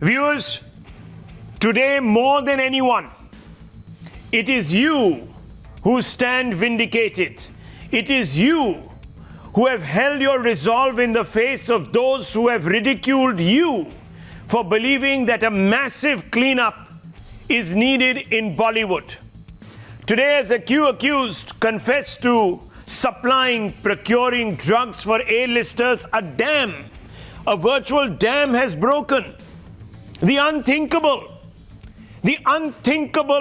Viewers, today more than anyone, it is you who stand vindicated. It is you who have held your resolve in the face of those who have ridiculed you for believing that a massive cleanup is needed in Bollywood. Today, as accused confessed to supplying, procuring drugs for A-listers, a virtual dam has broken. The unthinkable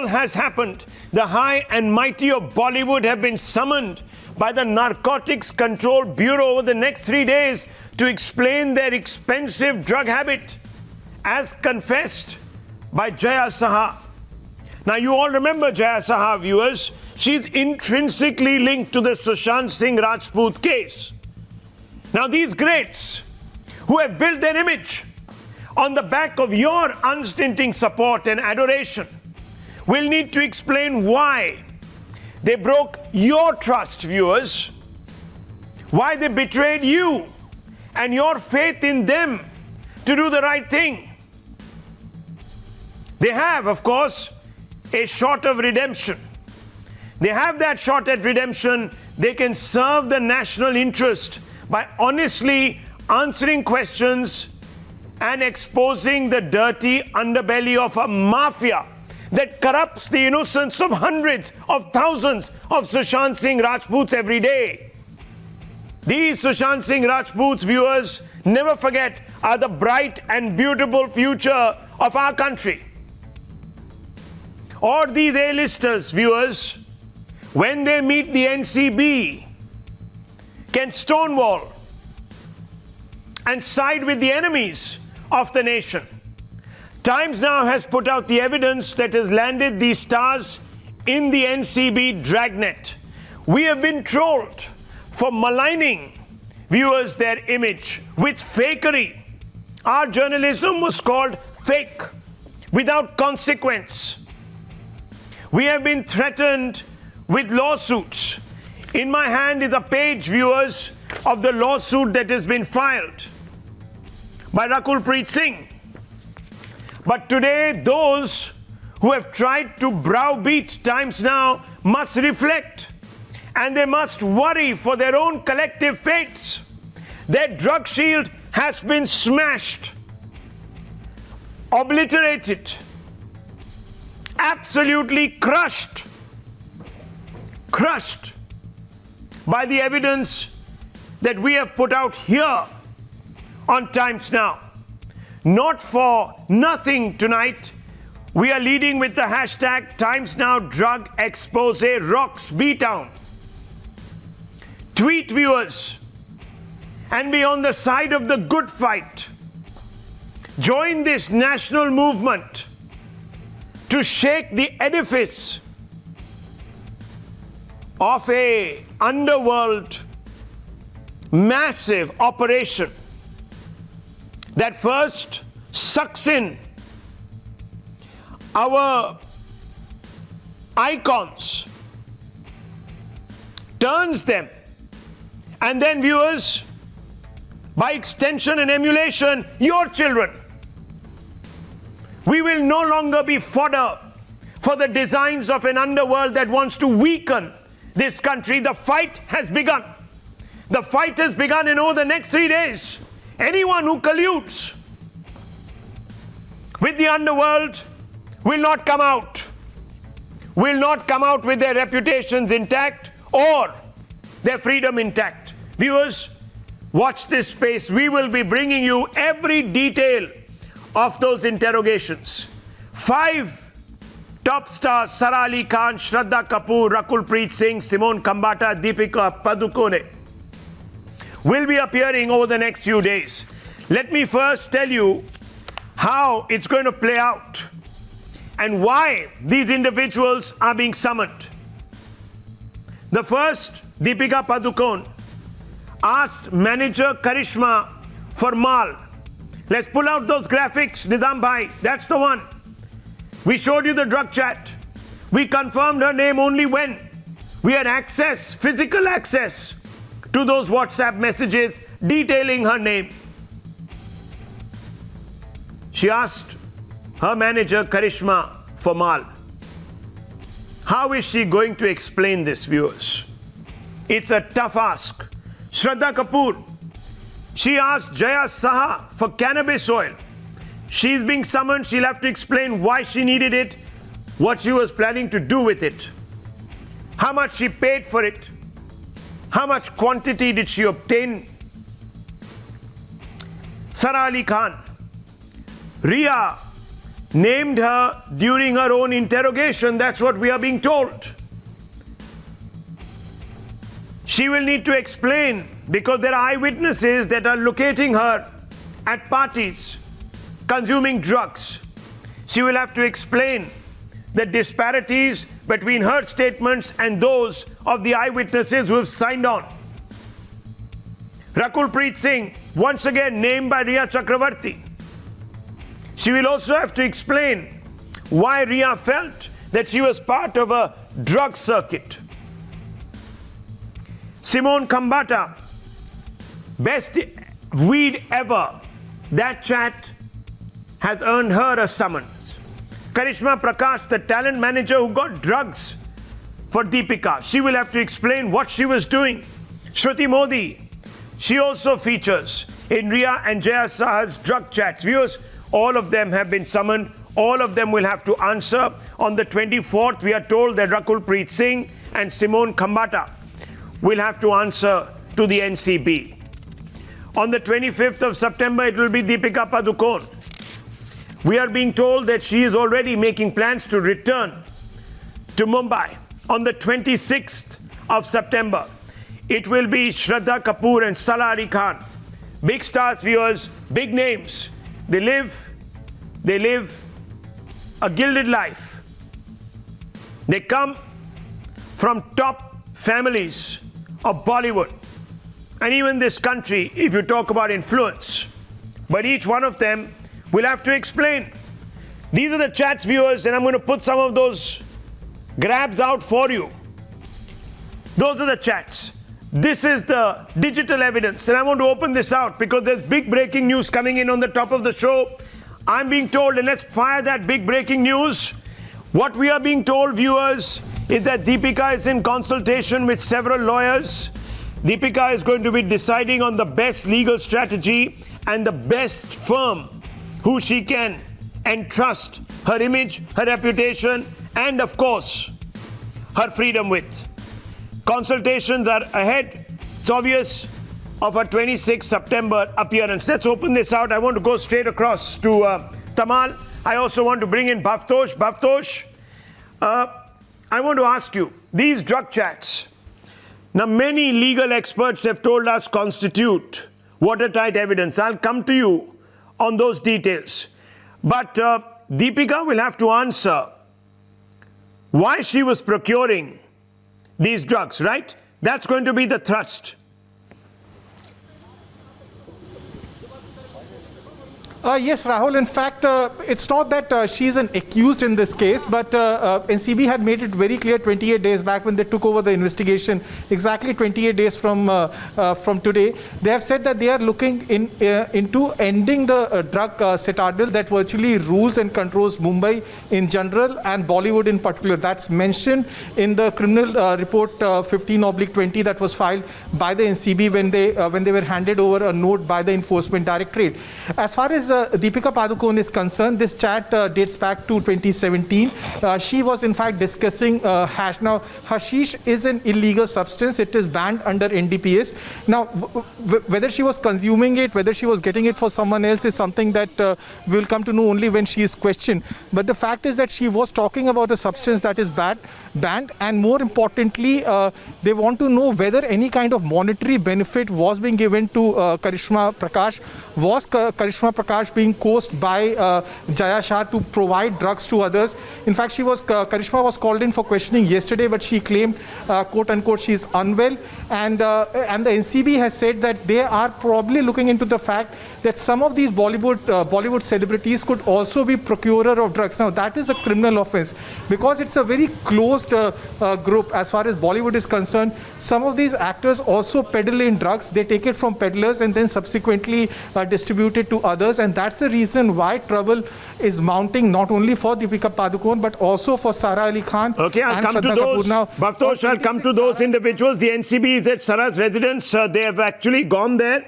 has happened. The high and mighty of Bollywood have been summoned by the Narcotics Control Bureau over the next 3 days to explain their expensive drug habit, as confessed by Jaya Saha. Now, you all remember Jaya Saha, viewers. She's intrinsically linked to the Sushant Singh Rajput case. Now, these greats who have built their image on the back of your unstinting support and adoration will need to explain why they broke your trust, viewers, why they betrayed you and your faith in them to do the right thing. They have, of course, a shot of redemption. They have that shot at redemption. They can serve the national interest by honestly answering questions and exposing the dirty underbelly of a mafia that corrupts the innocence of hundreds of thousands of Sushant Singh Rajputs every day. These Sushant Singh Rajputs, viewers, never forget, are the bright and beautiful future of our country. Or these A-listers, viewers, when they meet the NCB, can stonewall and side with the enemies of the nation. Times now has put out the evidence that has landed these stars in the NCB dragnet. We have been trolled for maligning, viewers, their image with fakery. Our journalism was called fake, without consequence. We have been threatened with lawsuits. In my hand is a page, viewers, of the lawsuit that has been filed by Rakul Preet Singh. But today, those who have tried to browbeat Times Now must reflect, and they must worry for their own collective fates. Their drug shield has been smashed, obliterated, absolutely crushed by the evidence that we have put out here on Times Now. Not for nothing tonight, we are leading with the hashtag Times Now Drug Expose Rocks B-Town. Tweet, viewers, and be on the side of the good fight. Join this national movement to shake the edifice of a underworld massive operation that first sucks in our icons, turns them, and then, viewers, by extension and emulation, your children. We will no longer be fodder for the designs of an underworld that wants to weaken this country. The fight has begun. The fight has begun, and over the next 3 days, anyone who colludes with the underworld will not come out with their reputations intact or their freedom intact. Viewers, watch this space. We will be bringing you every detail of those interrogations. 5 top stars, Sara A Khan, Shraddha Kapoor, Rakul, Preet Singh, Simone Khambatta, Deepika Padukone, will be appearing over the next few days. Let me first tell you how it's going to play out and why these individuals are being summoned. The first, Deepika Padukone, asked manager Karishma for mal. Let's pull out those graphics, Nizam Bhai. That's the one. We showed you the drug chat. We confirmed her name only when we had access, physical access, to those WhatsApp messages detailing her name. She asked her manager, Karishma, for mal. How is she going to explain this, viewers? It's a tough ask. Shraddha Kapoor, she asked Jaya Saha for cannabis oil. She's being summoned. She'll have to explain why she needed it, what she was planning to do with it, how much she paid for it, how much quantity did she obtain. Sara A Khan, Ria named her during her own interrogation. That's what we are being told. She will need to explain because there are eyewitnesses that are locating her at parties, consuming drugs. She will have to explain the disparities between her statements and those of the eyewitnesses who have signed on. Rakul Preet Singh, once again named by Ria Chakravarti. She will also have to explain why Ria felt that she was part of a drug circuit. Simone Khambatta, best weed ever. That chat has earned her a summons. Karishma Prakash, the talent manager who got drugs for Deepika, she will have to explain what she was doing. Shruti Modi, she also features in Ria and Jaya Saha's drug chats. Viewers, all of them have been summoned. All of them will have to answer. On the 24th, we are told that Rakul Preet Singh and Simone Khambatta will have to answer to the NCB. On the 25th of September, it will be Deepika Padukone. We are being told that she is already making plans to return to Mumbai. On the 26th of September, it will be Shraddha Kapoor and Sara A Khan. Big stars, viewers, big names. They live a gilded life. They come from top families of Bollywood and even this country, if you talk about influence. But each one of them will have to explain. These are the chats, viewers, and I'm going to put some of those grabs out for you. Those are the chats. This is the digital evidence, and I want to open this out because there's big breaking news coming in on the top of the show. I'm being told, and let's fire that big breaking news. What we are being told, viewers, is that Deepika is in consultation with several lawyers. Deepika is going to be deciding on the best legal strategy and the best firm who she can entrust her image, her reputation, and of course, her freedom with. Consultations are ahead, it's obvious, of her 26 September appearance. Let's open this out. I want to go straight across to Tamal. I also want to bring in Bhavtosh. Bhavtosh, I want to ask you, these drug chats, now many legal experts have told us constitute watertight evidence. I'll come to you on those details. But Deepika will have to answer why she was procuring these drugs, right? That's going to be the thrust. Yes, Rahul. In fact, it's not that she's an accused in this case, but NCB had made it very clear 28 days back when they took over the investigation, exactly 28 days from today. They have said that they are looking into ending the drug citadel that virtually rules and controls Mumbai in general and Bollywood in particular. That's mentioned in the criminal report 15/20 that was filed by the NCB when they were handed over a note by the Enforcement Directorate. As far as Deepika Padukone is concerned, this chat dates back to 2017. She was in fact discussing hash. Now, hashish is an illegal substance. It is banned under NDPS. Now, whether she was consuming it, whether she was getting it for someone else is something that we'll come to know only when she is questioned. But the fact is that she was talking about a substance that is banned, and more importantly, they want to know whether any kind of monetary benefit was being given to Karishma Prakash. Was Karishma Prakash being coached by Jaya Saha to provide drugs to others? In fact, Karishma was called in for questioning yesterday, but she claimed, quote unquote, she is unwell. And the NCB has said that they are probably looking into the fact that some of these Bollywood celebrities could also be procurer of drugs. Now, that is a criminal offense because it's a very closed group as far as Bollywood is concerned. Some of these actors also peddle in drugs. They take it from peddlers and then subsequently distribute it to others. And that's the reason why trouble is mounting not only for Deepika Padukone but also for Sara A Khan. Okay, I'll come to those. Bhaktosh, I'll come to those individuals. The NCB is at Sara's residence. They have actually gone there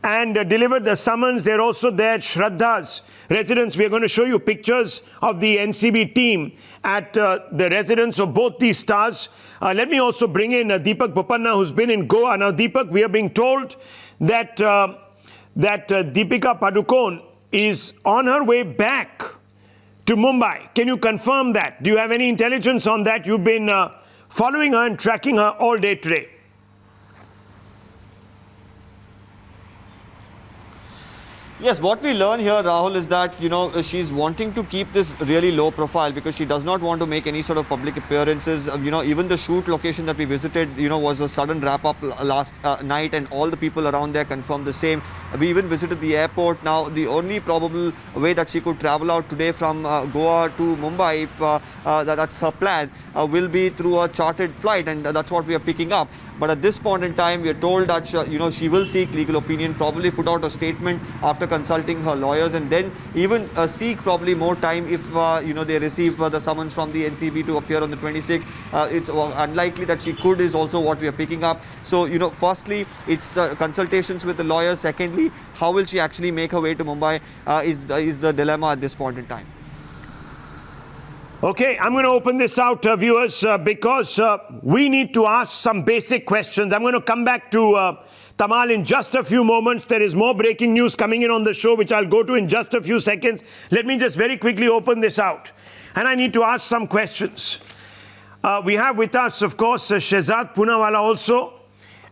and delivered the summons. They're also there at Shraddha's residence. We are going to show you pictures of the NCB team at the residence of both these stars. Let me also bring in Deepak Bopanna, who's been in Goa. Now, Deepak, we are being told that Deepika Padukone is on her way back to Mumbai. Can you confirm that? Do you have any intelligence on that? You've been following her and tracking her all day today. Yes, what we learn here, Rahul, is that, she's wanting to keep this really low profile because she does not want to make any sort of public appearances. Even the shoot location that we visited, was a sudden wrap-up last night, and all the people around there confirmed the same. We even visited the airport. Now, the only probable way that she could travel out today from Goa to Mumbai, if that's her plan, will be through a chartered flight, and that's what we are picking up. But at this point in time, we are told that she will seek legal opinion, probably put out a statement after consulting her lawyers, and then even seek probably more time if they receive the summons from the NCB to appear on the 26th. It's unlikely that she could, is also what we are picking up. So firstly, it's consultations with the lawyers. Secondly, how will she actually make her way to Mumbai is the dilemma at this point in time. Okay, I'm going to open this out, viewers, because we need to ask some basic questions. I'm going to come back to Tamal in just a few moments. There is more breaking news coming in on the show, which I'll go to in just a few seconds. Let me just very quickly open this out. And I need to ask some questions. We have with us, of course, Shehzad Poonawalla also.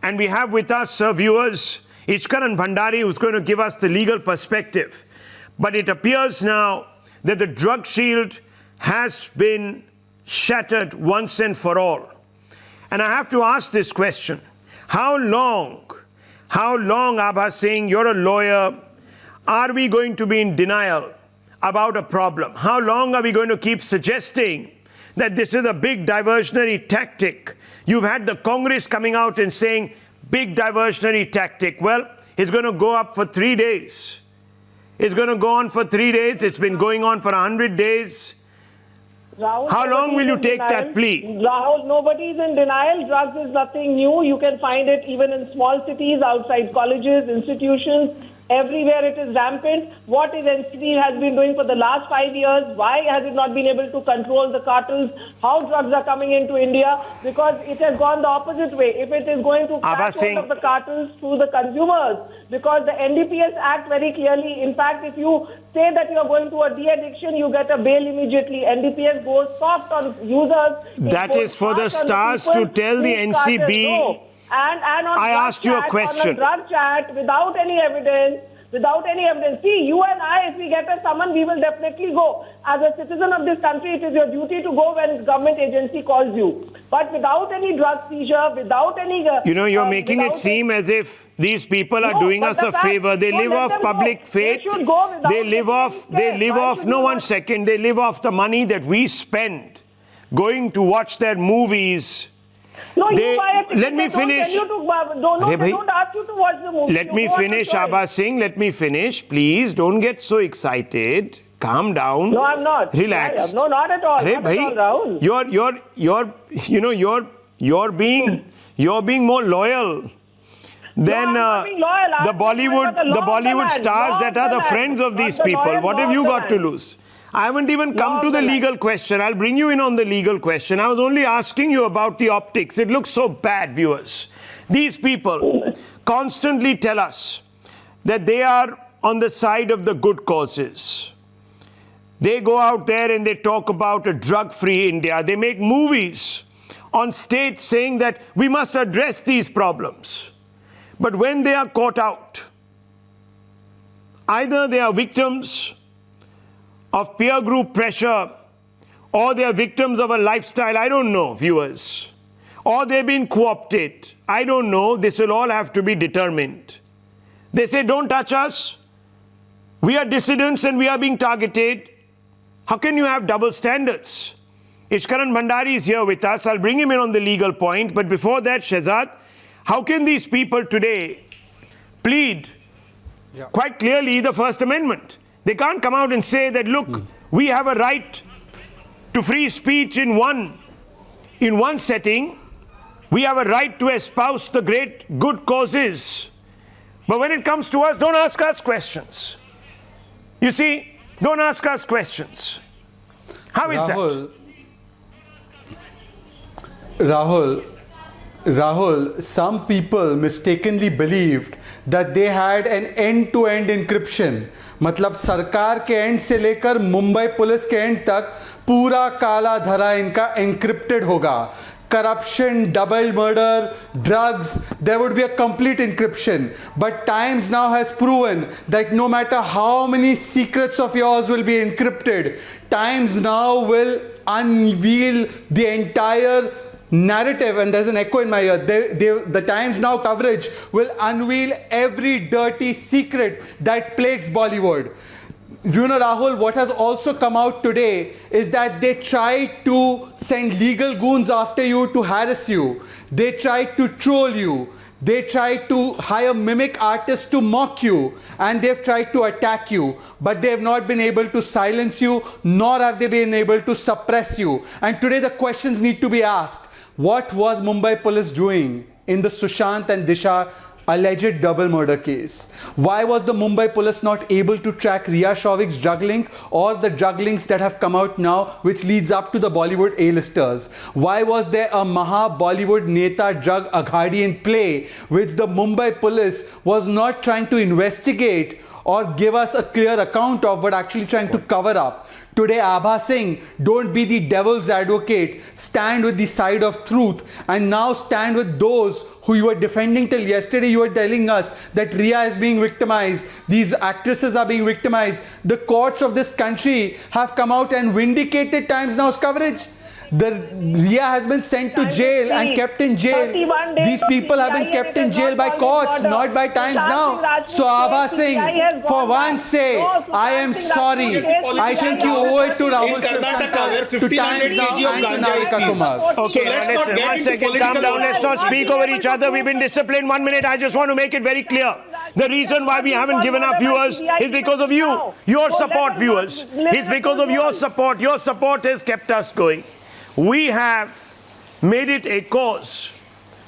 And we have with us, viewers, Ichkaran Bhandari, who's going to give us the legal perspective. But it appears now that the drug shield has been shattered once and for all. And I have to ask this question. How long, Abha Singh, you're a lawyer, are we going to be in denial about a problem? How long are we going to keep suggesting that this is a big diversionary tactic? You've had the Congress coming out and saying, big diversionary tactic. Well, it's going to go up for 3 days. It's going to go on for 3 days. It's been going on for 100 days. Rahul, how long will you take that plea? Rahul, nobody is in denial. Drugs is nothing new. You can find it even in small cities, outside colleges, institutions. Everywhere it is rampant. What is NCB has been doing for the last 5 years? Why has it not been able to control the cartels? How drugs are coming into India? Because it has gone the opposite way. If it is going to pass out of the cartels to the consumers, because the NDPS Act very clearly, in fact, if you say that you are going to a de-addiction, you get a bail immediately. NDPS goes soft on users. That is for the stars to tell the NCB. No. And on I asked you a question. On a drug chat, without any evidence. See, you and I, if we get a summon, we will definitely go. As a citizen of this country, it is your duty to go when government agency calls you. But without any drug seizure, without any... you're making it seem as if these people are doing us a favor. They live off public faith. They live off, no, 1 second. They live off the money that we spend going to watch their movies. No, let me finish. They don't ask you to watch the movie. Let me finish, Abha Singh. Let me finish. Please don't get so excited. Calm down. No, I'm not. Relax. No, not at all. Not at all, Rahul. You're being more loyal than the Bollywood stars that are the friends of these people. What have you got to lose? I haven't even come to the legal question. I'll bring you in on the legal question. I was only asking you about the optics. It looks so bad, viewers. These people constantly tell us that they are on the side of the good causes. They go out there and they talk about a drug-free India. They make movies on stage saying that we must address these problems. But when they are caught out, either they are victims of peer group pressure, or they are victims of a lifestyle, I don't know, viewers. Or they've been co-opted. I don't know. This will all have to be determined. They say, don't touch us. we are dissidents and we are being targeted. How can you have double standards? Ishkaran Bhandari is here with us. I'll bring him in on the legal point. But before that, Shehzad, how can these people today plead quite clearly the First Amendment? They can't come out and say that, look, we have a right to free speech in one setting. We have a right to espouse the great good causes. But when it comes to us, don't ask us questions. You see, don't ask us questions. How is that? Rahul, some people mistakenly believed that they had an end-to-end encryption. मतलब सरकार के and से लेकर Mumbai police के and तक पूरा काला धरा इनका encrypted होगा. Corruption, double murder, drugs, there would be a complete encryption. But times now has proven that no matter how many secrets of yours will be encrypted, times now will unveil the entire narrative, and there's an echo in my ear. The Times Now coverage will unveil every dirty secret that plagues Bollywood. You know, Rahul, what has also come out today is that they tried to send legal goons after you to harass you. They tried to troll you. They tried to hire mimic artists to mock you, and they've tried to attack you, but they have not been able to silence you, nor have they been able to suppress you. And today the questions need to be asked. What was Mumbai police doing in the Sushant and Disha alleged double murder case? Why was the Mumbai police not able to track Riya Shauvik's drug link or the drug links that have come out now which leads up to the Bollywood A-listers? Why was there a Maha Bollywood Neta drug aghadi in play which the Mumbai police was not trying to investigate or give us a clear account of, but actually trying to cover up? Today, Abha Singh, don't be the devil's advocate. Stand with the side of truth, and now stand with those who you were defending till yesterday. You were telling us that Riya is being victimized. These actresses are being victimized. The courts of this country have come out and vindicated Times Now's coverage. Riya has been sent to jail and kept in jail. These people have been kept in jail by courts, not by Times Now. So Abha Singh, for once say, I am sorry. I think you owe it to Rahul Shivshankar, to Times Now and to Navika Kumar. Okay, one second, calm down. Let's not speak over each other. We've been disciplined. 1 minute. I just want to make it very clear. The reason why we haven't given up viewers is because of you. Your support, viewers. It's because of your support. Your support has kept us going. We have made it a cause.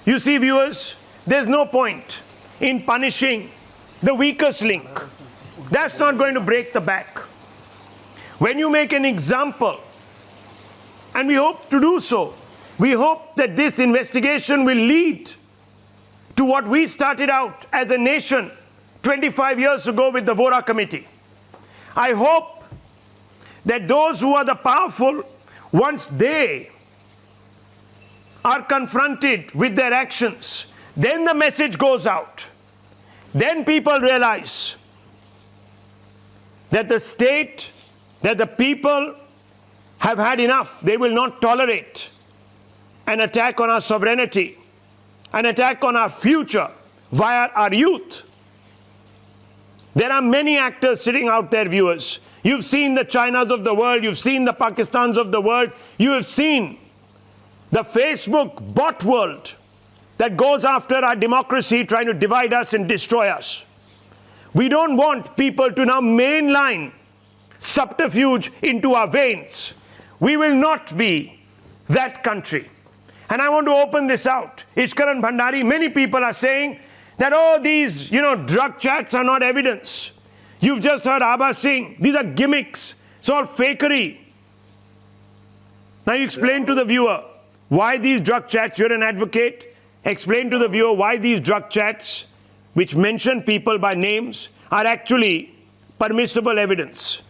You see, viewers, there's no point in punishing the weakest link. That's not going to break the back. When you make an example, and we hope to do so, we hope that this investigation will lead to what we started out as a nation 25 years ago with the Vora Committee. I hope that those who are the powerful, once they are confronted with their actions, then the message goes out. Then people realize that the state, that the people have had enough. They will not tolerate an attack on our sovereignty, an attack on our future via our youth. There are many actors sitting out there, viewers. You've seen the Chinas of the world, you've seen the Pakistans of the world, you have seen the Facebook bot world that goes after our democracy, trying to divide us and destroy us. We don't want people to now mainline subterfuge into our veins. We will not be that country. And I want to open this out. Ishkaran Bhandari, many people are saying that, oh, these, drug chats are not evidence. You've just heard Abha Singh. These are gimmicks. It's all fakery. Now you explain to the viewer why these drug chats, you're an advocate, explain to the viewer why these drug chats, which mention people by names, are actually permissible evidence.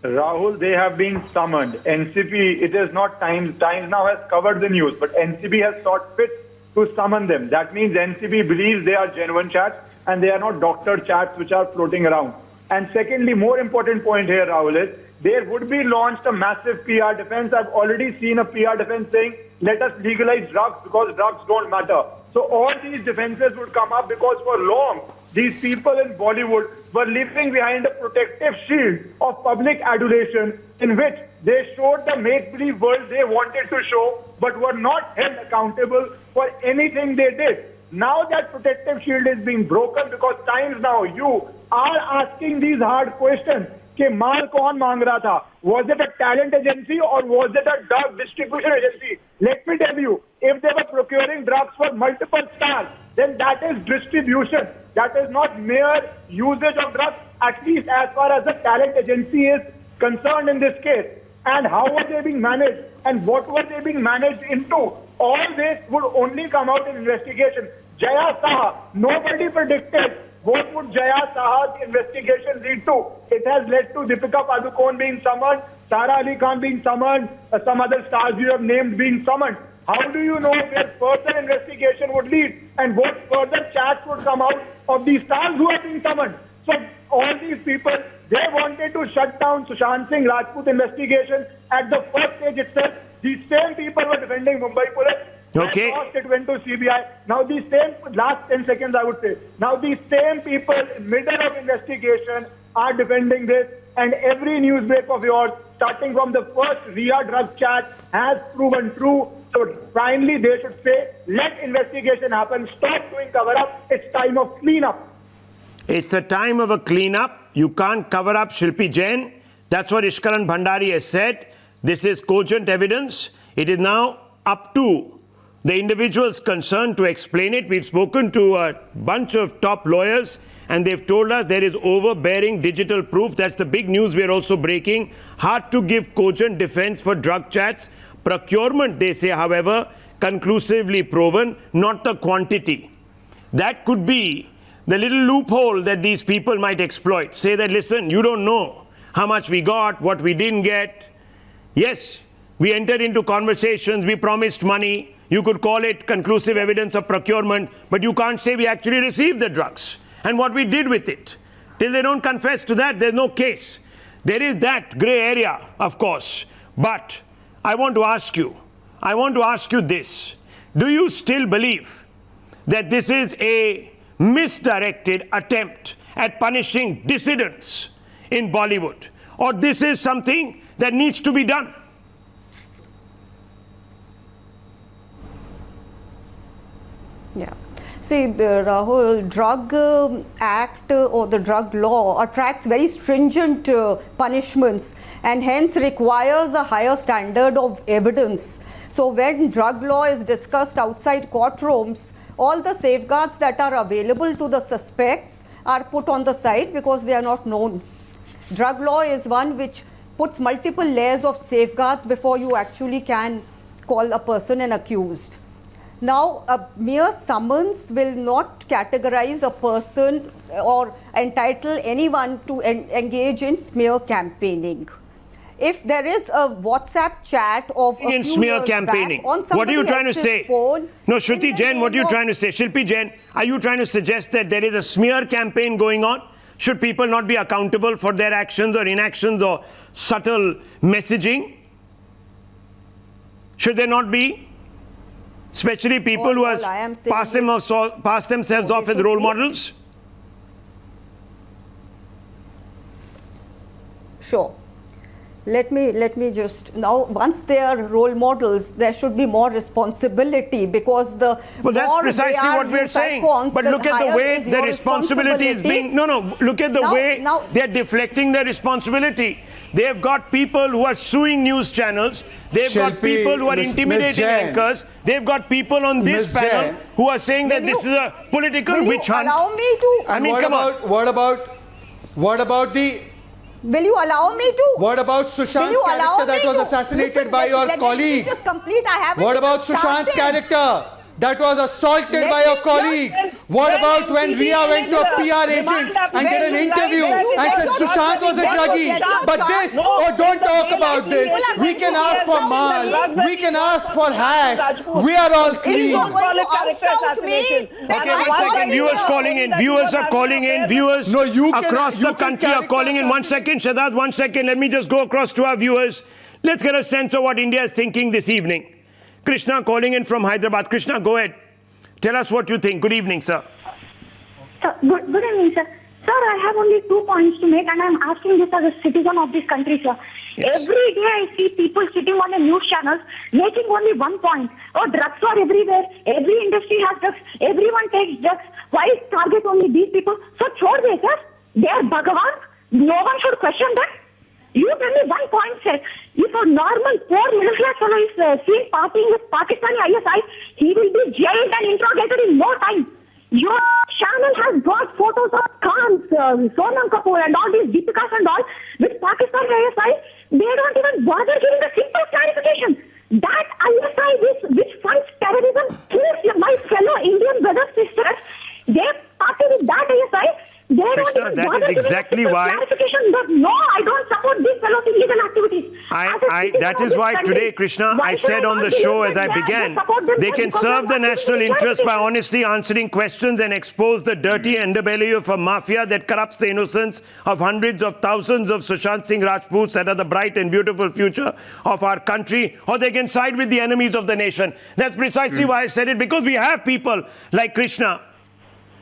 Rahul, they have been summoned. NCP, it is not Times. Times Now has covered the news, but NCP has thought fit to summon them. That means NCP believes they are genuine chats and they are not doctored chats which are floating around. And secondly, more important point here, Rahul, is there would be launched a massive PR defense. I've already seen a PR defense saying, let us legalize drugs because drugs don't matter. So all these defenses would come up because for long, these people in Bollywood were living behind a protective shield of public adulation in which they showed the make-believe world they wanted to show, but were not held accountable for anything they did. Now that protective shield is being broken because times now you are asking these hard questions. कि माल कौन मांग रहा था? Was it a talent agency or was it a drug distribution agency? Let me tell you, if they were procuring drugs for multiple stars, then that is distribution. That is not mere usage of drugs, at least as far as the talent agency is concerned in this case. And how were they being managed? And what were they being managed into? All this would only come out in investigation. Jaya Saha, nobody predicted what would Jaya Saha's investigation lead to. It has led to Deepika Padukone being summoned, Sara A Khan being summoned, some other stars you have named being summoned. How do you know where further investigation would lead and what further chats would come out of these stars who are being summoned? So all these people, they wanted to shut down Sushant Singh Rajput investigation at the first stage itself. These same people were defending Mumbai police. Okay. At first it went to CBI. Now these same, last 10 seconds I would say, now these same people in middle of investigation are defending this, and every news break of yours, starting from the first Ria drug chat, has proven true. So finally they should say, let investigation happen, stop doing cover-up, it's time of clean-up. It's the time of a clean-up. You can't cover up Shilpi Jain. That's what Ishkaran Bhandari has said. This is cogent evidence. It is now up to the individuals concerned to explain it. We've spoken to a bunch of top lawyers and they've told us there is overbearing digital proof. That's the big news we're also breaking. Hard to give cogent defense for drug chats. Procurement, they say, however, conclusively proven, not the quantity. That could be the little loophole that these people might exploit. Say that, listen, you don't know how much we got, what we didn't get. Yes, we entered into conversations, we promised money. You could call it conclusive evidence of procurement, but you can't say we actually received the drugs and what we did with it. Till they don't confess to that, there's no case. There is that grey area, of course. But I want to ask you this. Do you still believe that this is a misdirected attempt at punishing dissidents in Bollywood? Or this is something that needs to be done? Yeah. See, Rahul, drug act or the drug law attracts very stringent punishments and hence requires a higher standard of evidence. So when drug law is discussed outside courtrooms, all the safeguards that are available to the suspects are put on the side because they are not known. Drug law is one which puts multiple layers of safeguards before you actually can call a person an accused. Now, a mere summons will not categorize a person or entitle anyone to engage in smear campaigning. If there is a WhatsApp chat of a few smear years campaigning. Back on What are you trying to else's say? Phone, No, Shruti Jain, what are you trying to say? Shilpi Jain, are you trying to suggest that there is a smear campaign going on? Should people not be accountable for their actions or inactions or subtle messaging? Should there not be? Especially people who have passed themselves off as role models? Sure. Let me just, now once they are role models, there should be more responsibility because the well, that's precisely what we're saying. But look at the way the responsibility is being, look at the way they're deflecting their responsibility. They've got people who are suing news channels. They've got people who are intimidating anchors. They've got people on this panel who are saying that this is a political witch hunt. Allow me to? I mean, what about the? Will you allow me to? What about Sushant's character that was assassinated by your colleague? Just complete. I haven't. What about Sushant's character that was assaulted by your colleague? What about when Ria went to a PR agent and did an interview and said Sushant was a druggie? But this, don't talk about this. We can ask for mal. We can ask for hash. We are all clean. Okay, 1 second. Viewers calling in. Viewers are calling in. Viewers across the country are calling in. 1 second, Shraddha, 1 second. Let me just go across to our viewers. Let's get a sense of what India is thinking this evening. Krishna calling in from Hyderabad. Krishna, go ahead. Tell us what you think. Good evening, sir. Good evening, sir. Sir, I have only 2 points to make, and I'm asking this as a citizen of this country, sir. Yes. Every day I see people sitting on the news channels making only 1 point. Oh, drugs are everywhere. Every industry has drugs. Everyone takes drugs. Why target only these people? So, chhod de, sir. They are Bhagavan. No one should question them. You tell me 1 point, sir. If a normal, poor middle class fellow is seen partying with Pakistani ISI, he will be jailed and interrogated in no time. Your channel has got photos of Khan, Simone Kapoor and all these Deepikas and all with Pakistani ISI. They don't even bother giving a simple clarification. That ISI which funds terrorism kills my fellow Indian brothers, sisters. They party with that ISI. They Krishna, don't even that bother is giving exactly a simple why- clarification that no, I don't support these fellows illegal activities. That is why today, Krishna, I said on the show as I began, they can serve the national interest by honestly answering questions and expose the dirty underbelly of a mafia that corrupts the innocence of hundreds of thousands of Sushant Singh Rajputs that are the bright and beautiful future of our country, or they can side with the enemies of the nation. That's precisely why I said it, because we have people like Krishna.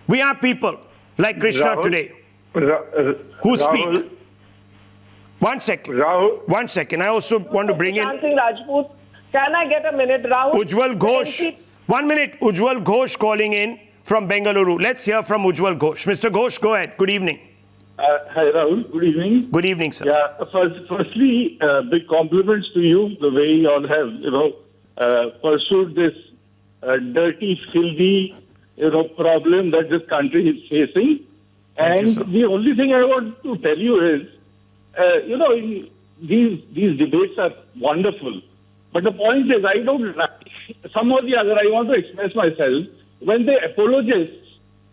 We have people like Krishna Rahul, today who speak. Rahul, 1 second. Rahul. 1 second. I also want to bring in Sushant Singh Rajput. Can I get a minute, Rahul? Ujjwal Ghosh. 1 minute. Ujjwal Ghosh calling in from Bengaluru. Let's hear from Ujjwal Ghosh. Mr. Ghosh, go ahead. Good evening. Hi, Rahul. Good evening. Good evening, sir. Yeah. Firstly, big compliments to you, the way you all have, pursued this dirty, filthy, problem that this country is facing. Thank you, sir. The only thing I want to tell you is, these debates are wonderful. But the point is, I don't like, some or the other, I want to express myself, when they apologize,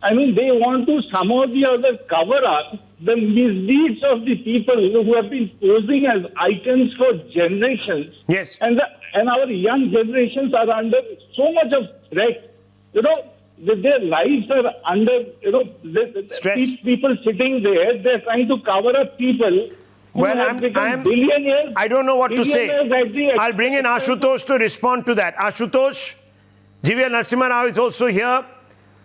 I mean, they want to somehow or the other cover up the misdeeds of the people who have been posing as icons for generations. Yes. And our young generations are under so much of threat. Their lives are under, Stress. these people sitting there, they're trying to cover up people who Well, have become billionaires. I don't know what to say. billionaires at the I'll bring in Ashutosh to respond to that. Ashutosh, GV Narasimha Rao is also here.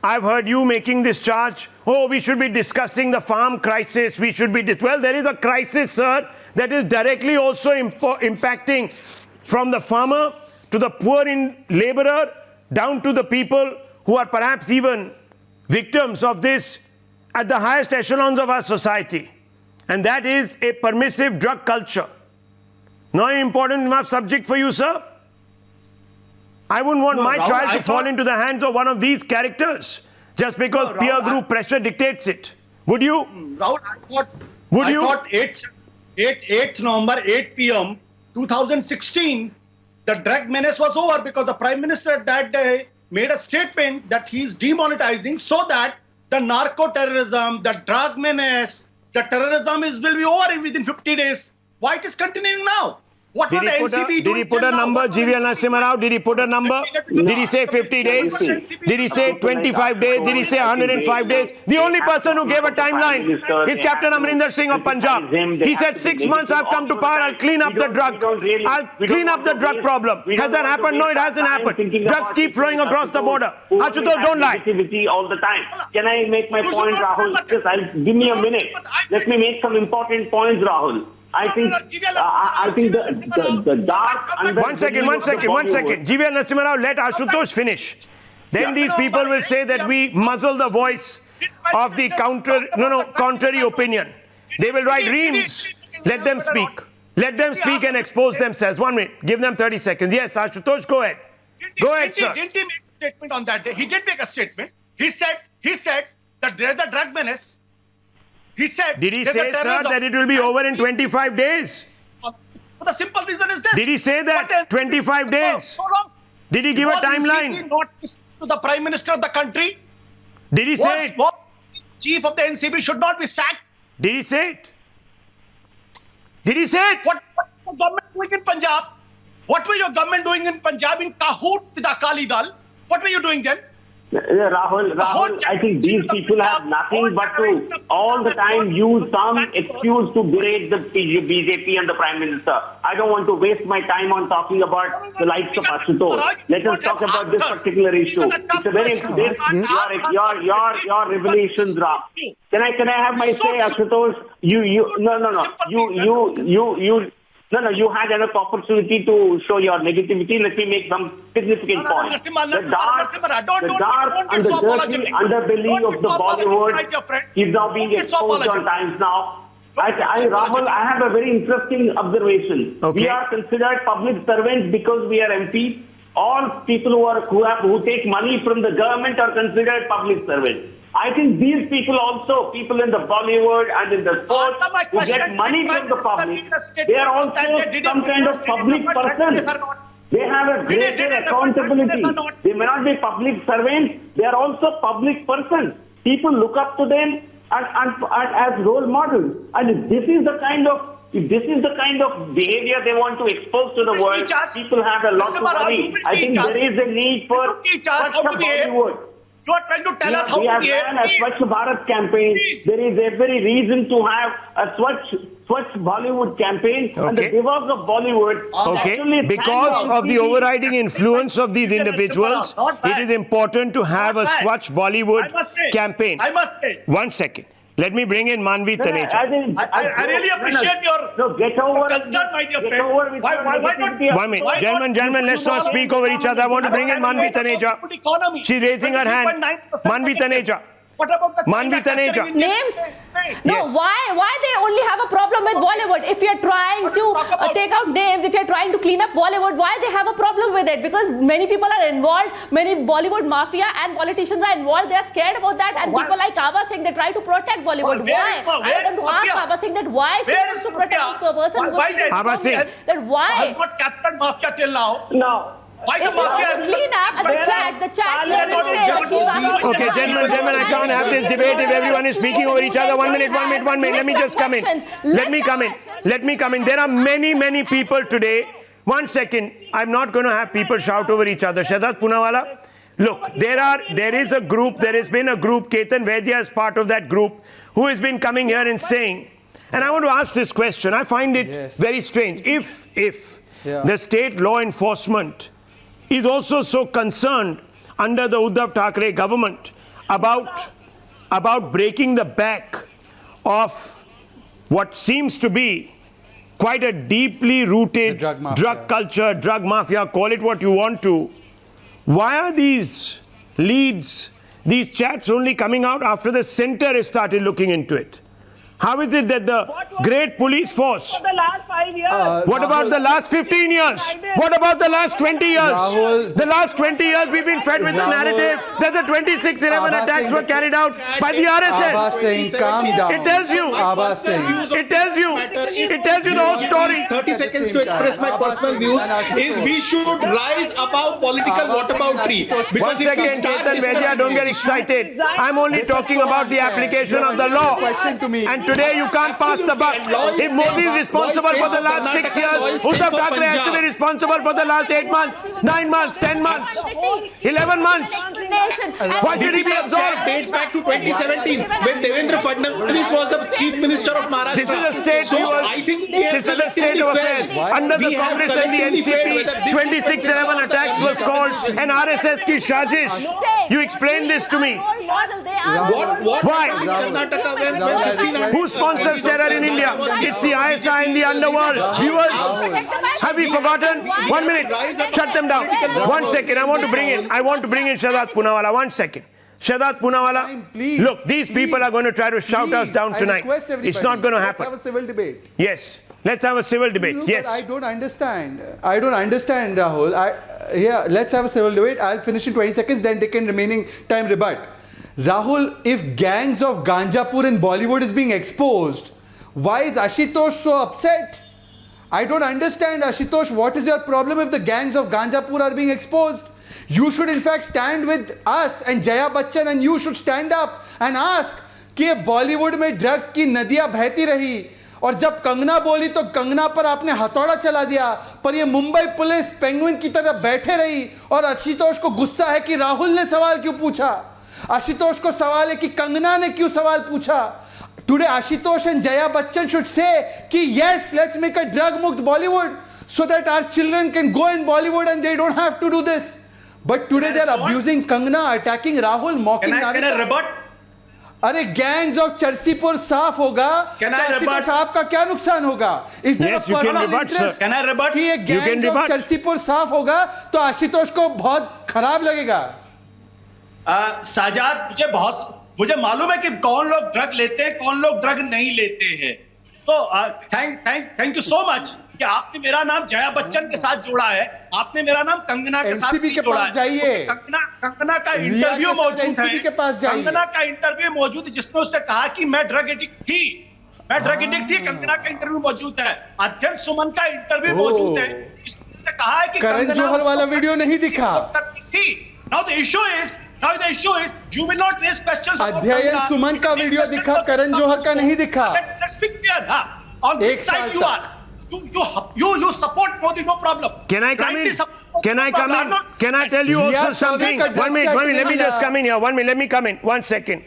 I've heard you making this charge. Oh, we should be discussing the farm crisis. We should be well, there is a crisis, sir, that is directly also impacting from the farmer to the poor laborer down to the people who are perhaps even victims of this at the highest echelons of our society. And that is a permissive drug culture. Not an important enough subject for you, sir? I wouldn't want my Rahul, child to fall into the hands of one of these characters just because No, peer Rahul, group pressure dictates it. Would you? Rahul, Would I you? thought 8th November, 8 p.m. 2016, the drug menace was over because the Prime Minister that day made a statement that he's demonetizing so that the narco-terrorism, the drug menace, the terrorism will be over within 50 days. Why it is continuing now? What Did was he the put a, NCB did doing he put till a now? number, What was GV the Narasimha Rao? Did he put a number? Did he say 50 days? Did he say 25 days? Did he say 105 days? The only person who gave a timeline is Captain Amrinder Singh of Punjab. He said 6 months I've come to power, I'll clean up the drug. I'll clean up the drug problem. Has that happened? No, it hasn't happened. Drugs keep flowing across the border. Ashutosh, don't lie. All the time. Can I make my point, Rahul? Just give me a minute. Let me make some important points, Rahul. I think the dark. One second. GV Narasimha Rao, let Ashutosh finish. Then these people will say that we muzzle the voice of the contrary opinion. They will write reams. Let them speak. Let them speak and expose themselves. 1 minute. Give them 30 seconds. Yes, Ashutosh, go ahead. Go ahead, sir. Didn't he make a statement on that day? He did make a statement. He said that there is a drug menace. He said. Did he say, sir, that it will be over in 25 days? The simple reason is this. Did he say that? 25 days? Did he give a timeline? Not to the Prime Minister of the country. Did he say it? Chief of the NCB should not be sacked. Did he say it? Did he say it? What was the government doing in Punjab? What were your government doing in Punjab in cahoot with Akali Dal? What were you doing then? Rahul, I think these people have nothing but to all the time use some excuse to berate the BJP and the Prime Minister. I don't want to waste my time on talking about the likes of Ashutosh. Let us talk about this particular issue. It's a very your revelations, Rahul. Can I have my say, Ashutosh? You had enough opportunity to show your negativity. Let me make some significant points. The dark and the dirty underbelly of the Bollywood is now being exposed on Times Now. Rahul, I have a very interesting observation. Okay. We are considered public servants because we are MPs. All people who take money from the government are considered public servants. I think these people also, people in the Bollywood and in the sports who get money from the public, they are also some kind of public person. They have a greater accountability. They may not be public servants, they are also public persons. People look up to them as role models. And if this is the kind of behavior they want to expose to the world, people have a lot of money. I think there is a need for such a Bollywood. You are trying to tell us how to behave. We have done a Swachh Bharat campaign. There is every reason to have a Swachh Bollywood campaign. Okay. And the divorce of Bollywood. Okay, because of the overriding influence of these individuals, it is important to have a Swachh Bollywood campaign. I must say. 1 second. Let me bring in Manvi Taneja. I really appreciate your get over concern, my dear friend. Why not? 1 minute. Gentlemen, let's not speak over each other. I want to bring in Manvi Taneja. She's raising her hand. Manvi Taneja. What about the Manvi Taneja. Names? No, Yes. why they only have a problem with Bollywood? If you're trying to take out names, if you're trying to clean up Bollywood, why they have a problem with it? Because many people are involved, many Bollywood mafia and politicians are involved. They are scared about that, and people like Abha Singh, they try to protect Bollywood. Why? I want to ask Abha Singh that why she wants to protect a person who Abha Singh. that why? has not captured mafia till now. No. Why the If you mafia want to clean up the chat, Okay, gentlemen, I can't have this debate if everyone is speaking over each other. 1 minute. Let me just come in. Let me come in. There are many people today. 1 second. I'm not going to have people shout over each other. Shraddha Poonawalla, look, there is a group, there has been a group, Ketan Vaidya is part of that group, who has been coming here and saying, and I want to ask this question. I find it very strange. If the state law enforcement is also so concerned under the Uddhav Thackeray government about breaking the back of what seems to be quite a deeply rooted drug culture, drug mafia, call it what you want to. Why are these leads, these chats only coming out after the center has started looking into it? How is it that the great police force... For the last 5 years. What about the last 15 years? What about the last 20 years? Rahul, The last 20 years we've been fed with the narrative that the 26/11 attacks were carried out by the Abha RSS. Singh, calm down. It tells you. Abha Singh. It tells you the whole story. 30 seconds to express my personal views is we should rise above political whataboutery. 1 Because if we second, start Ketan Vaidya, don't get excited. I'm only talking about the application of the law. Question to me. And today you can't pass the buck. If Modi is responsible for the last 6 years, Uddhav Thackeray has to be responsible for the last 8 months, 9 months, 10 months, 11 months. Why should he be Deepika absolved? dates back to 2017 when Devendra Fadnavis was the chief minister of Maharashtra. This is a state So viewers. I think we have This is a state of affairs. collectively failed. Under the We have Congress and the collectively failed NCP, whether this 26/11 attacks was called an RSS ki shajish. You explain this to me. What Why? happened in Karnataka when 1500 Who sponsors terror in India? It's the ISI in the underworld. Viewers, have we forgotten? 1 minute. Shut them down. 1 second. I want to bring in Shraddha Poonawalla. 1 second. Shraddha Poonawalla, Please, look, these people are going to try to shout us down tonight. It's not going to Let's happen. have a civil debate. Yes. Let's have a civil debate. Look, Yes. but I don't understand, Rahul. Let's have a civil debate. I'll finish in 20 seconds, then take in remaining time rebut. Rahul, if gangs of Ganjapur in Bollywood is being exposed, why is Ashutosh so upset? I don't understand, Ashutosh. What is your problem if the gangs of Ganjapur are being exposed? You should in fact stand with us and Jaya Bachchan, and you should stand up and ask कि Bollywood में drugs की नदियाँ बहती रही और जब कंगना बोली तो कंगना पर आपने हथौड़ा चला दिया, पर ये मुंबई पुलिस पेंगुइन की तरह बैठे रही और आशुतोष को गुस्सा है कि राहुल ने सवाल क्यों पूछा, आशुतोष को सवाल है कि कंगना ने क्यों सवाल पूछा। Today Ashutosh and Jaya Bachchan should say कि yes, let's make a drug मुक्त Bollywood so that our children can go in Bollywood and they don't have to do this. But today they are abusing Kangana, attacking Rahul, mocking Navita. Can I rebut? अरे gangs of चर्सीपुर साफ होगा तो आशुतोष आपका क्या नुकसान होगा? इस Yes, you can rebut, sir. Can I rebut? कि ये गैंग्स ऑफ चर्सीपुर साफ होगा तो आशुतोष को बहुत खराब लगेगा। साजाद, मुझे मालूम है कि कौन लोग ड्रग लेते हैं, कौन लोग ड्रग नहीं लेते हैं। तो थैंक यू सो मच कि आपने मेरा नाम जया बच्चन के साथ जोड़ा है, आपने मेरा नाम कंगना के साथ जोड़ा है। जाइए, कंगना का इंटरव्यू मौजूद है, कंगना का इंटरव्यू मौजूद है जिसमें उसने कहा कि मैं ड्रग एडिक्ट थी, कंगना का इंटरव्यू मौजूद है। अध्यक्ष सुमन का इंटरव्यू मौजूद है जिसने कहा है कि करण जौहर वाला वीडियो नहीं दिखा। Now the issue is you will not raise questions. अध्ययन सुमन का वीडियो दिखा, करण जौहर का नहीं दिखा। Let's be clear, on which side you are. You support Modi, no problem. Can I come in? Can I come in? Can I tell you also something? 1 minute, let me just come in here. 1 minute, let me come in. 1 second.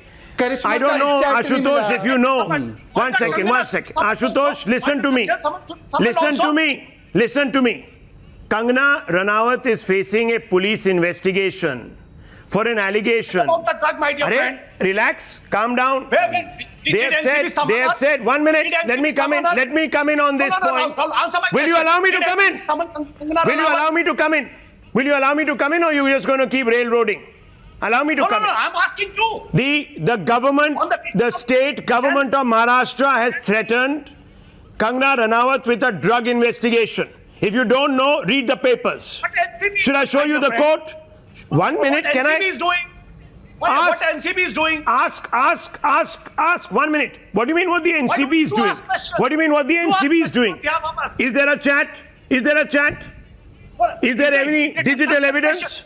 I don't know, Ashutosh, if you know. 1 second. Ashutosh, listen to me. Listen to me. Kangana Ranawat is facing a police investigation for an allegation. About the drug, my dear friend. Relax, calm down. They have said, 1 minute, let me come in on this point. Will you allow me to come in? Will you allow me to come in? Will you allow me to come in, or are you just going to keep railroading? Allow me to come in. No, I'm asking you. The government, the state government of Maharashtra has threatened Kangana Ranawat with a drug investigation. If you don't know, read the papers. Should I show you the quote? 1 minute, can I? What NCB is doing? Ask. 1 minute. What do you mean what the NCB is doing? What do you mean what the NCB is doing? Is there a chat? Is there any digital evidence?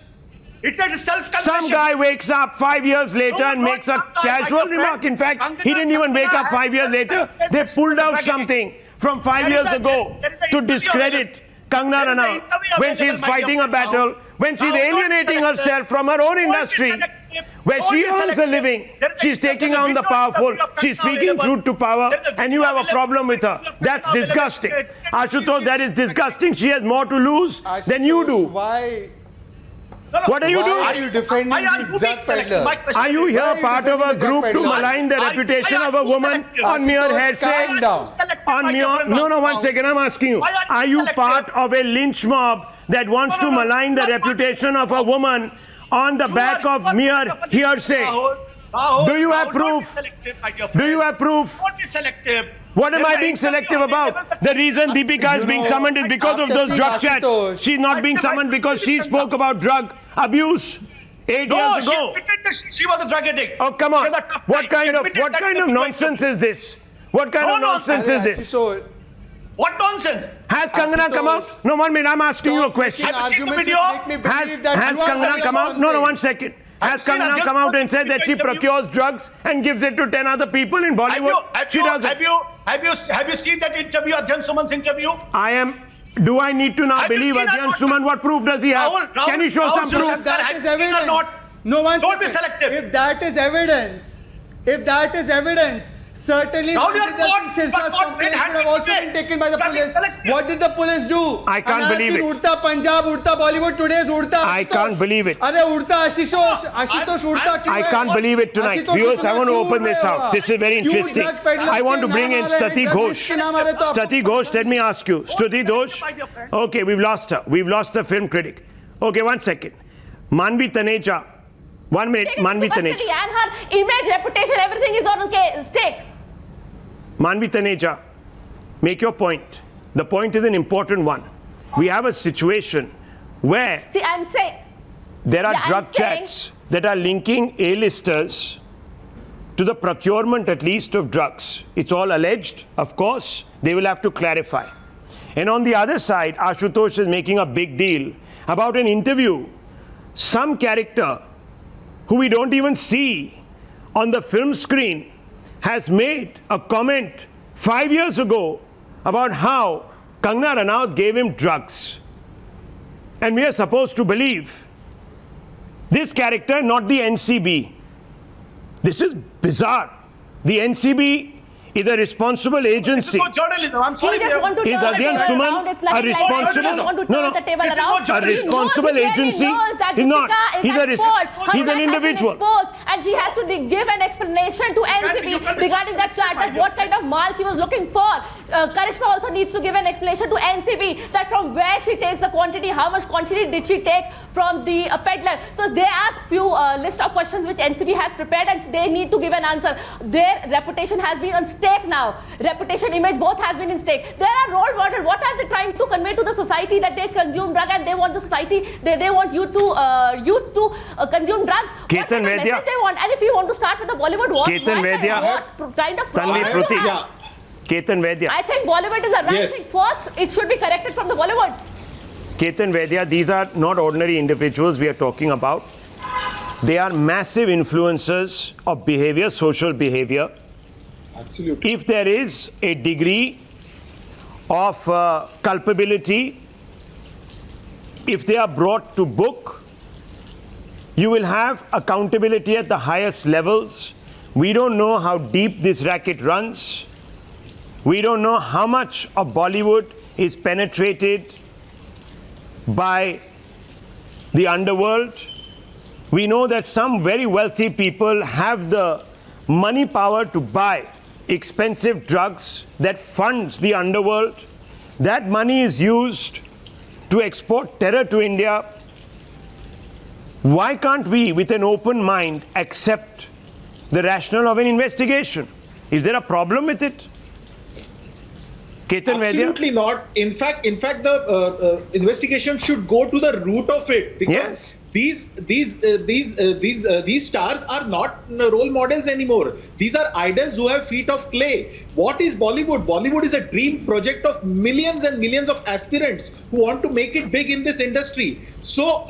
It's a self-confession. Some guy wakes up 5 years later and makes a casual remark. In fact, he didn't even wake up 5 years later. They pulled out something from 5 years ago to discredit Kangana Ranawat when she is fighting a battle, when she is alienating herself from her own industry, where she earns a living. She's taking on the powerful. She's speaking truth to power, and you have a problem with her. That's disgusting. Ashutosh, that is disgusting. She has more to lose than you do. Why? What are you doing? Why are you defending these drug peddlers? Are you here part of a group to malign the reputation of a woman on mere hearsay? No, 1 second, I'm asking you. Are you part of a lynch mob that wants to malign the reputation of a woman on the back of mere hearsay? Do you have proof? Do you have proof? Don't be selective. What am I being selective about? The reason Deepika is being summoned is because of those drug chats. She's not being summoned because she spoke about drug abuse 8 years ago. She was a drug addict. Oh, come on. What kind of nonsense is this? What kind of nonsense is this? What nonsense? Has Kangana come out? No, 1 minute, I'm asking you a question. I've seen the video. Has Kangana come out? No, 1 second. Has Kangana come out and said that she procures drugs and gives it to 10 other people in Bollywood? She doesn't. Have you seen that interview, Adhyam Suman's interview? Do I need to now believe Adhyam Suman? What proof does he have? Can he show some proof? That is evidence. No one. Don't be selective. If that is evidence, certainly Sirsa's complaint should have also been taken by the police. What did the police do? I can't believe it. Urta Punjab, Urta Bollywood, today's Urta. I can't believe it. Are Urta Ashutosh Urta. I can't believe it tonight. Viewers, I want to open this out. This is very interesting. I want to bring in Shruti Ghosh. Shruti Ghosh, let me ask you. Shruti Ghosh. Okay, we've lost her. We've lost the film critic. Okay, 1 second. Manvi Taneja. 1 minute, Manvi Taneja. And her image, reputation, everything is on stake. Manvi Taneja, make your point. The point is an important one. We have a situation where there are drug chats that are linking A-listers to the procurement, at least, of drugs. It's all alleged, of course. They will have to clarify. And on the other side, Ashutosh is making a big deal about an interview. Some character who we don't even see on the film screen has made a comment 5 years ago about how Kangana Ranaut gave him drugs. And we are supposed to believe this character, not the NCB. This is bizarre. The NCB is a responsible agency. This is not journalism. I'm sorry. He just want to turn the table around. It's like a responsible, want to turn the table around. a responsible agency is not. He's He's an individual. And she has to give an explanation to NCB regarding that chart, that what kind of mal she was looking for. Karishma also needs to give an explanation to NCB that from where she takes the quantity, how much quantity did she take from the peddler. So they asked few list of questions which NCB has prepared, and they need to give an answer. Their reputation has been on stake now. Reputation, image, both has been in stake. They are role model. What are they trying to convey to the society? That they consume drug and they want the society, they want you to consume drugs. What kind of message they want? And if you want to start with the Bollywood war, what kind of Ketan Vedya. I think Bollywood is a right thing. First, it should be corrected from the Bollywood. Ketan Vedya, these are not ordinary individuals we are talking about. They are massive influencers of behavior, social behavior. Absolutely. If there is a degree of culpability, if they are brought to book, you will have accountability at the highest levels. We don't know how deep this racket runs. We don't know how much of Bollywood is penetrated by the underworld. We know that some very wealthy people have the money power to buy expensive drugs that funds the underworld. That money is used to export terror to India. Why can't we, with an open mind, accept the rationale of an investigation? Is there a problem with it? Ketan Absolutely Vedya? not. In fact, the investigation should go to the root of it, because these stars are not role models anymore. These are idols who have feet of clay. What is Bollywood? Bollywood is a dream project of millions and millions of aspirants who want to make it big in this industry. So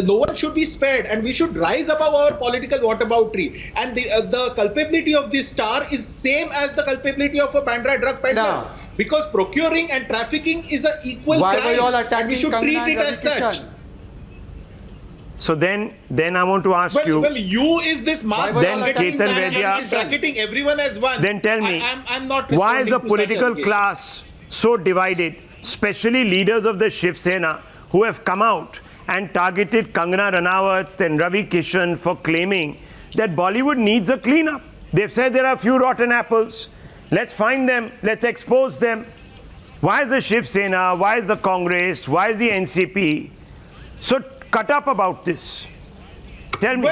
no one should be spared, and we should rise above our political whataboutery. And the culpability of this star is same as the culpability of a Bandra drug peddler. Because procuring and trafficking is an equal crime, and we should treat it as such. So then I want to ask you. Well, you is this mass bracketing everyone as one. Then tell me, I'm not why is the political class so divided, especially leaders of the Shiv Sena, who have come out and targeted Kangana Ranaut and Ravi Kishan for claiming that Bollywood needs a cleanup? They've said there are a few rotten apples. Let's find them. Let's expose them. Why is the Shiv Sena? Why is the Congress? Why is the NCP so cut up about this? Tell me.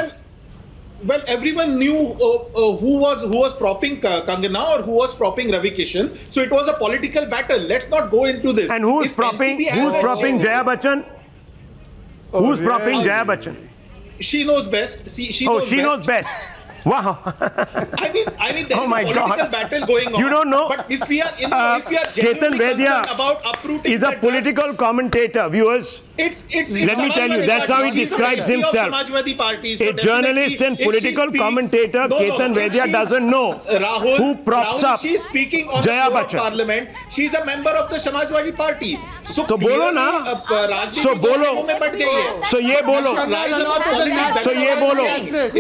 Well, everyone knew who was propping Kangana or who was propping Ravi Kishan. So it was a political battle. Let's not go into this. And who's propping Jaya Bachchan? Who's propping Jaya Bachchan? She knows best. She knows best. Wow. I mean, there is a political battle going on. You don't know. But if we are genuinely concerned about uprooting is a political commentator, viewers. Let me tell you, that's how he describes himself. A journalist and political commentator, Ketan Vedya, doesn't know who props up she's speaking on Jaya the floor of Bachchan. Parliament. She's a member of the Samajwadi Party. So bolo na. So bolo. So ye bolo. So ye bolo.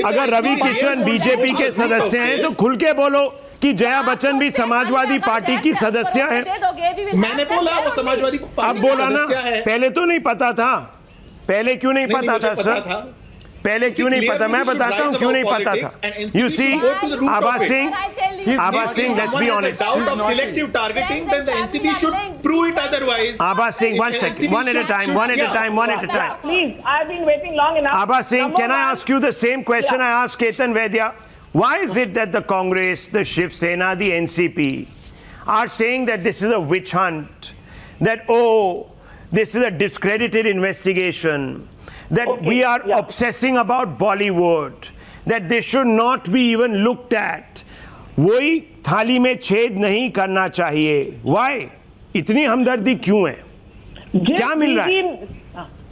अगर Ravi Kishan BJP के सदस्य हैं तो खुल के बोलो कि जया बच्चन भी समाजवादी पार्टी की सदस्य है। मैंने बोला वो समाजवादी पार्टी अब बोला ना, पहले तो नहीं पता था। पहले क्यों नहीं पता था सर? पहले क्यों नहीं पता? मैं बताता हूँ क्यों नहीं पता था। You see, Abha Singh, let's be honest. Doubt of selective targeting, then the NCB should prove it otherwise. Abha Singh, one second, one at a time. Please, I've been waiting long enough. Abha Singh, can I ask you the same question I asked Ketan Vedya? Why is it that the Congress, the Shiv Sena, the NCP are saying that this is a witch hunt, that this is a discredited investigation, that we are obsessing about Bollywood, that they should not be even looked at? वही थाली में छेद नहीं करना चाहिए. Why? इतनी हमदर्दी क्यों है? क्या मिल रहा है?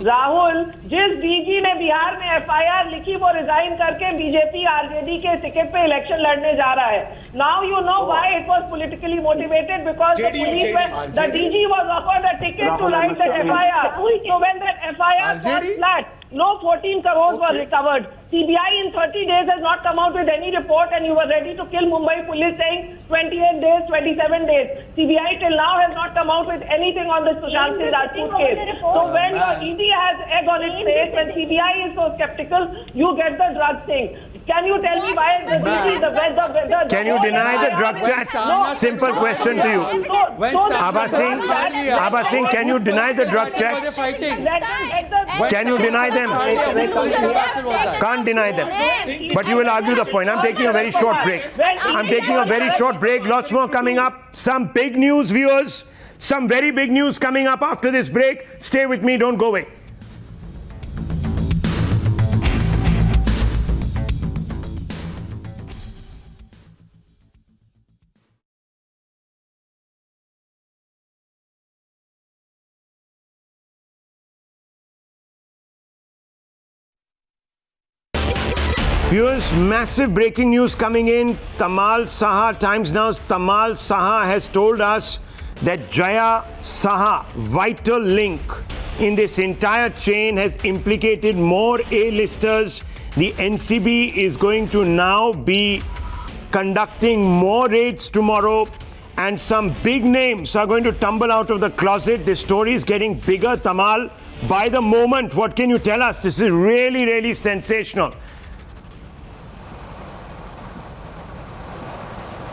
राहुल, जिस डीजी ने बिहार में एफआईआर लिखी वो रिजाइन करके बीजेपी आरजेडी के टिकट पे इलेक्शन लड़ने जा रहा है. Now you know why it was politically motivated, because the police the DG was offered a ticket to write that FIR. So when that FIR was flat, no 14 crores were recovered. CBI in 30 days has not come out with any report, and you were ready to kill Mumbai police saying 28 days, 27 days. CBI till now has not come out with anything on this Sushant Singh Rajput case. So when your ED has egg on its face, when CBI is so skeptical, you get the drug thing. Can you tell me why the DG, Can you deny the drug checks? Simple question to you. Abha Singh, can you deny the drug checks? Can you deny them? Can't deny them. But you will argue the point. I'm taking a very short break. I'm taking a very short break. Lots more coming up. Some big news, viewers. Some very big news coming up after this break. Stay with me. Don't go away. Viewers, massive breaking news coming in. Tamal Saha, Times Now's Tamal Saha has told us that Jaya Saha, vital link in this entire chain, has implicated more A-listers. The NCB is going to now be conducting more raids tomorrow, and some big names are going to tumble out of the closet. This story is getting bigger, Tamal, by the moment. What can you tell us? This is really, really sensational.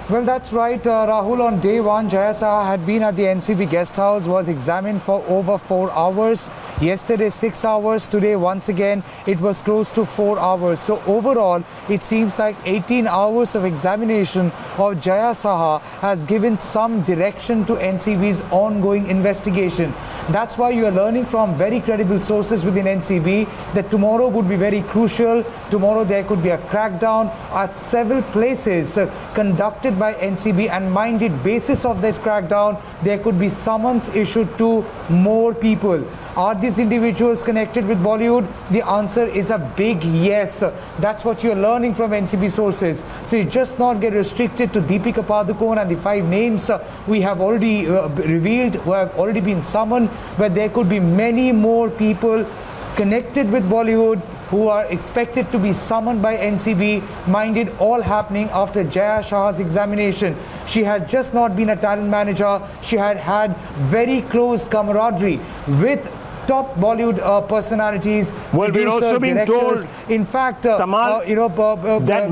Well, that's right, Rahul. On day one, Jaya Saha had been at the NCB guest house, was examined for over 4 hours. Yesterday, 6 hours. Today, once again, it was close to 4 hours. So overall, it seems like 18 hours of examination of Jaya Saha has given some direction to NCB's ongoing investigation. That's why you are learning from very credible sources within NCB that tomorrow would be very crucial. Tomorrow there could be a crackdown at several places conducted by NCB, and minded basis of that crackdown, there could be summons issued to more people. Are these individuals connected with Bollywood? The answer is a big yes. That's what you're learning from NCB sources. So you just not get restricted to Deepika Padukone and the 5 names we have already revealed, who have already been summoned, but there could be many more people connected with Bollywood who are expected to be summoned by NCB, minded all happening after Jaya Saha's examination. She has just not been a talent manager. She had had very close camaraderie with top Bollywood personalities, well, we're also being directors. Told, in fact, Tamal, that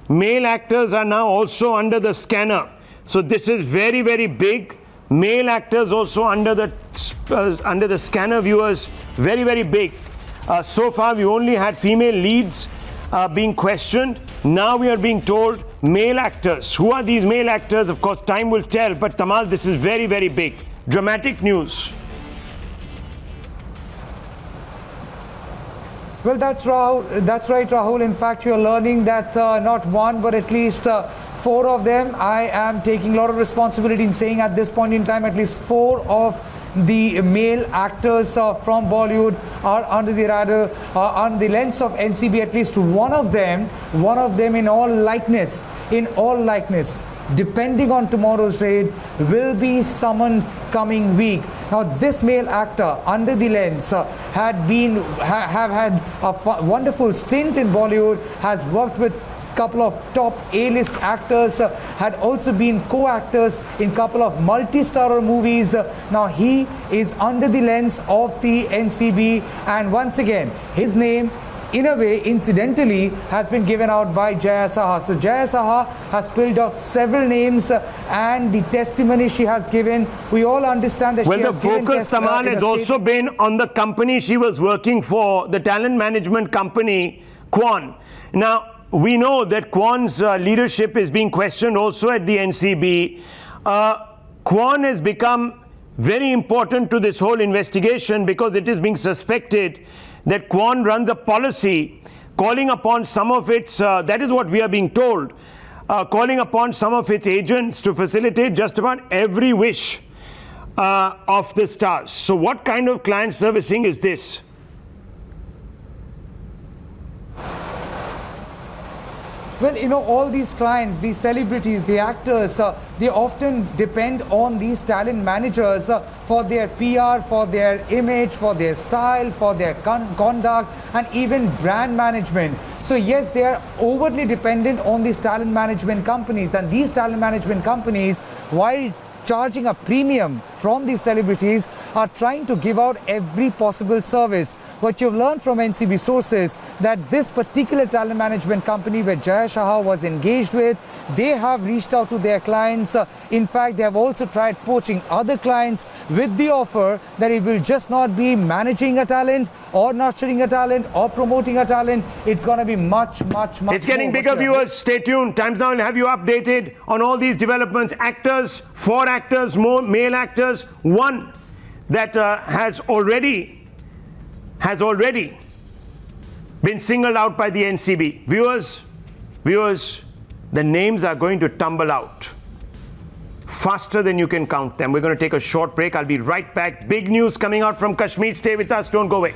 male actors are now also under the scanner. So this is very, very big. Male actors also under the scanner, viewers. Very, very big. So far, we only had female leads being questioned. Now we are being told male actors. Who are these male actors? Of course, time will tell. But Tamal, this is very, very big. Dramatic news. Well, that's right, Rahul. In fact, you're learning that not one, but at least 4 of them. I am taking a lot of responsibility in saying at this point in time, at least 4 of the male actors from Bollywood are under the radar, under the lens of NCB. At least one of them in all likeness, depending on tomorrow's raid, will be summoned coming week. Now, this male actor under the lens have had a wonderful stint in Bollywood, has worked with couple of top A-list actors, had also been co-actors in couple of multi-starrer movies. Now he is under the lens of the NCB, and once again his name, in a way, incidentally, has been given out by Jaya Saha. So Jaya Saha has spilled out several names and the testimony she has given. We all understand that she has given the focus, Tamal, has also been on the company she was working for, the talent management company, Quan. Now, we know that Quan's leadership is being questioned also at the NCB. Quan has become very important to this whole investigation because it is being suspected that Quan runs a policy calling upon some of its, that is what we are being told, calling upon some of its agents to facilitate just about every wish of the stars. So what kind of client servicing is this? Well, you know, all these clients, these celebrities, the actors, they often depend on these talent managers for their PR, for their image, for their style, for their conduct, and even brand management. So yes, they are overly dependent on these talent management companies, and these talent management companies, while charging a premium from these celebrities, are trying to give out every possible service. What you've learned from NCB sources that this particular talent management company where Jaya Saha was engaged with, they have reached out to their clients. In fact, they have also tried poaching other clients with the offer that it will just not be managing a talent or nurturing a talent or promoting a talent. It's going to be much It's getting bigger, viewers. Stay tuned. Times Now will have you updated on all these developments. Actors, 4 actors, more male actors, one that has already been singled out by the NCB. Viewers, the names are going to tumble out faster than you can count them. We're going to take a short break. I'll be right back. Big news coming out from Kashmir. Stay with us. Don't go away.